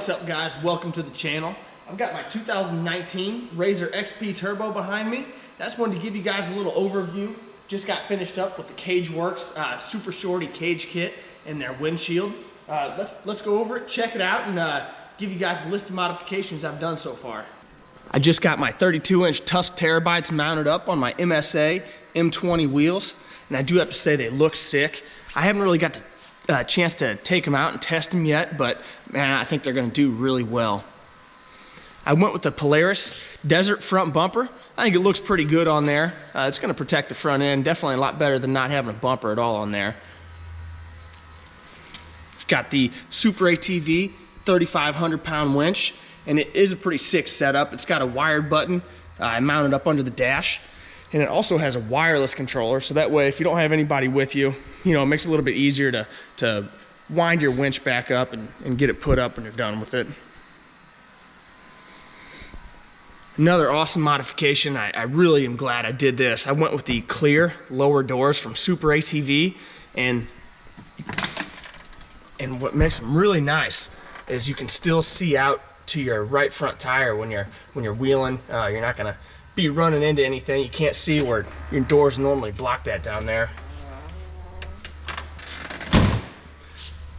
What's up, guys? Welcome to the channel. I've got my 2019 RZR XP Turbo behind me. I just wanted to give you guys a little overview. Just got finished up with the CageWrx Super Shorty cage kit and their windshield. Let's go over it, check it out, and give you guys a list of modifications I've done so far. I just got my 32-inch Tusk Terabytes mounted up on my MSA M20 wheels, and I do have to say they look sick. I haven't really got a chance to take them out and test them yet, but man, I think they're going to do really well. I went with the Polaris Desert front bumper. I think it looks pretty good on there. It's going to protect the front end, definitely a lot better than not having a bumper at all on there. It's got the Super ATV 3,500 pound winch, and it is a pretty sick setup. It's got a wired button mounted up under the dash, and it also has a wireless controller, so that way if you don't have anybody with you, it makes it a little bit easier to wind your winch back up and get it put up when you're done with it. Another awesome modification, I really am glad I did this. I went with the clear lower doors from Super ATV, and what makes them really nice is you can still see out to your right front tire when you're wheeling. You're not gonna be running into anything. You can't see where your doors normally block that down there.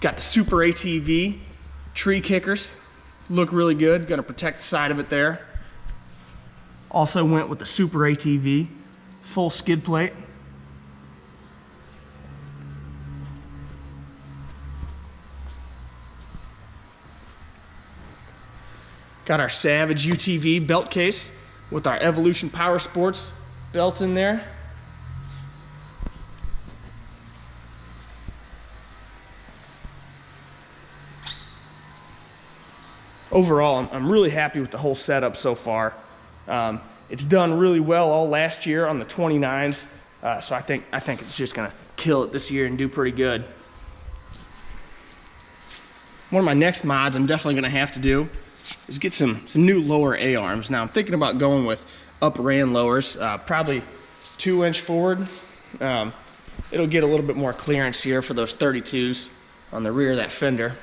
Got the Super ATV tree kickers, look really good. Gonna protect the side of it there. Also went with the Super ATV full skid plate. Got our Savage UTV belt case with our Evolution Power Sports belt in there. Overall, I'm really happy with the whole setup so far. It's done really well all last year on the 29s, so I think it's just gonna kill it this year and do pretty good. One of my next mods I'm definitely gonna have to do is get some new lower A-arms. Now I'm thinking about going with upper and lowers, probably 2-inch forward. It'll get a little bit more clearance here for those 32s on the rear of that fender.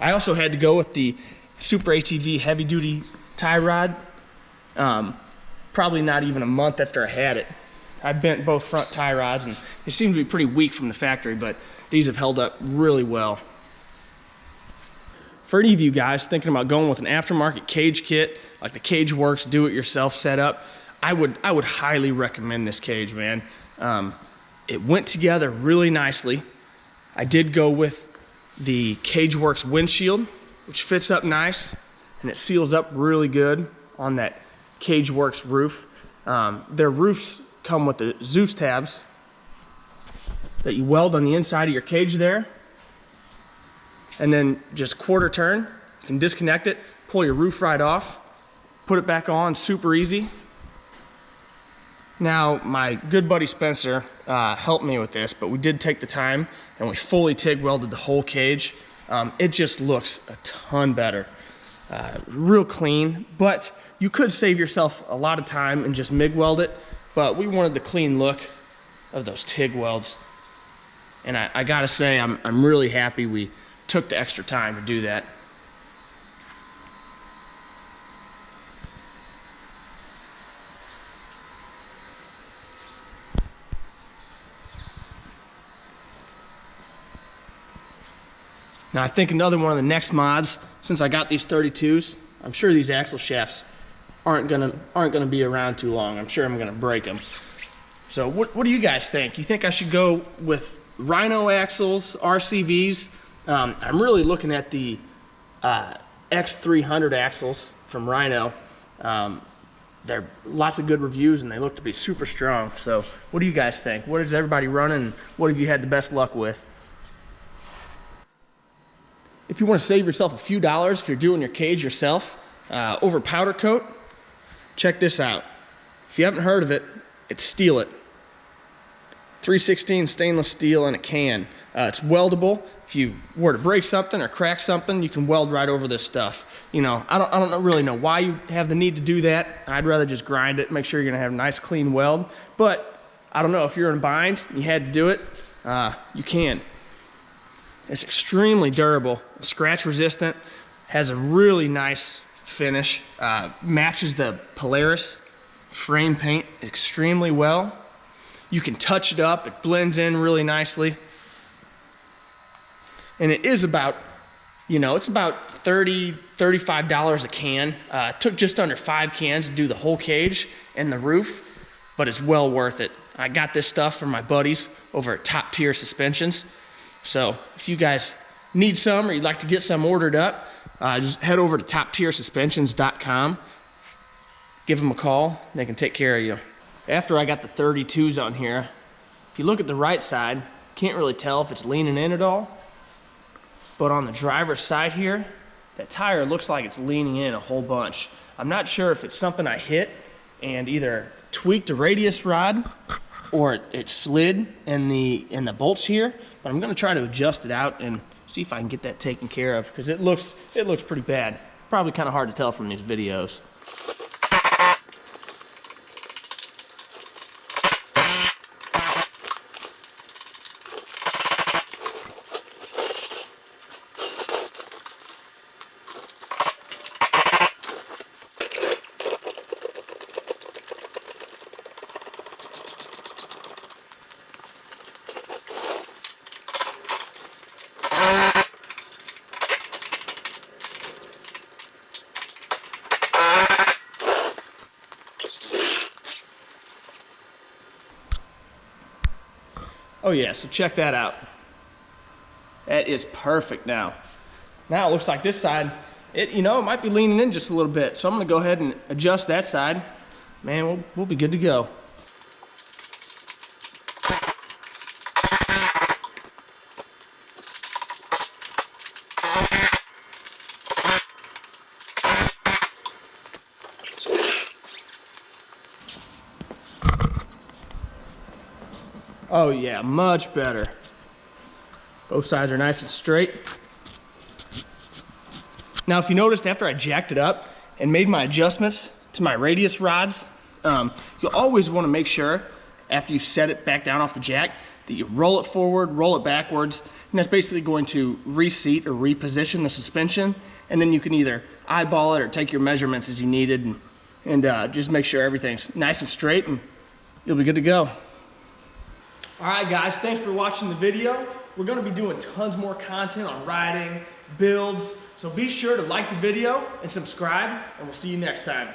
I also had to go with the Super ATV heavy duty tie rod. Probably not even a month after I had it. I bent both front tie rods and they seem to be pretty weak from the factory, but these have held up really well. For any of you guys thinking about going with an aftermarket cage kit, like the CageWrx do-it-yourself setup, I would highly recommend this cage, man. It went together really nicely. I did go with the CageWrx windshield, which fits up nice, and it seals up really good on that CageWrx roof. Their roofs come with the Zeus tabs that you weld on the inside of your cage there, and then just quarter turn, you can disconnect it, pull your roof right off, put it back on, super easy. Now, my good buddy Spencer helped me with this, but we did take the time and we fully TIG welded the whole cage. It just looks a ton better. Real clean, but you could save yourself a lot of time and just MIG weld it, but we wanted the clean look of those TIG welds. And I gotta say, I'm really happy we took the extra time to do that. Now I think another one of the next mods, since I got these 32s, I'm sure these axle shafts aren't gonna be around too long. I'm sure I'm gonna break them. So what do you guys think? You think I should go with Rhino axles, RCVs? I'm really looking at the X300 axles from Rhino. They're lots of good reviews and they look to be super strong. So what do you guys think? What is everybody running? What have you had the best luck with? If you want to save yourself a few dollars if you're doing your cage yourself over powder coat, check this out. If you haven't heard of it, it's Steel It. 316 stainless steel in a can. It's weldable. If you were to break something or crack something, you can weld right over this stuff. I don't really know why you have the need to do that. I'd rather just grind it, make sure you're gonna have a nice clean weld. But I don't know, if you're in a bind, you had to do it, you can. It's extremely durable, scratch resistant. Has a really nice finish. Matches the Polaris frame paint extremely well. You can touch it up, it blends in really nicely. And it is about, you know, it's about $30, $35 a can. It took just under 5 cans to do the whole cage and the roof, but it's well worth it. I got this stuff from my buddies over at Top Tier Suspensions. So if you guys need some or you'd like to get some ordered up, just head over to toptiersuspensions.com. Give them a call, they can take care of you. After I got the 32s on here, if you look at the right side, can't really tell if it's leaning in at all. But on the driver's side here, that tire looks like it's leaning in a whole bunch. I'm not sure if it's something I hit and either tweaked the radius rod or it slid in the bolts here, but I'm gonna try to adjust it out and see if I can get that taken care of, because it looks pretty bad. Probably kind of hard to tell from these videos. Oh yeah, so check that out. That is perfect now. Now it looks like this side, it might be leaning in just a little bit. So I'm gonna go ahead and adjust that side. Man, we'll be good to go. Oh yeah, much better. Both sides are nice and straight. Now if you noticed, after I jacked it up and made my adjustments to my radius rods, you'll always want to make sure after you set it back down off the jack that you roll it forward, roll it backwards, and that's basically going to reseat or reposition the suspension, and then you can either eyeball it or take your measurements as you needed and just make sure everything's nice and straight and you'll be good to go. Alright guys, thanks for watching the video. We're going to be doing tons more content on riding, builds, so be sure to like the video and subscribe, and we'll see you next time.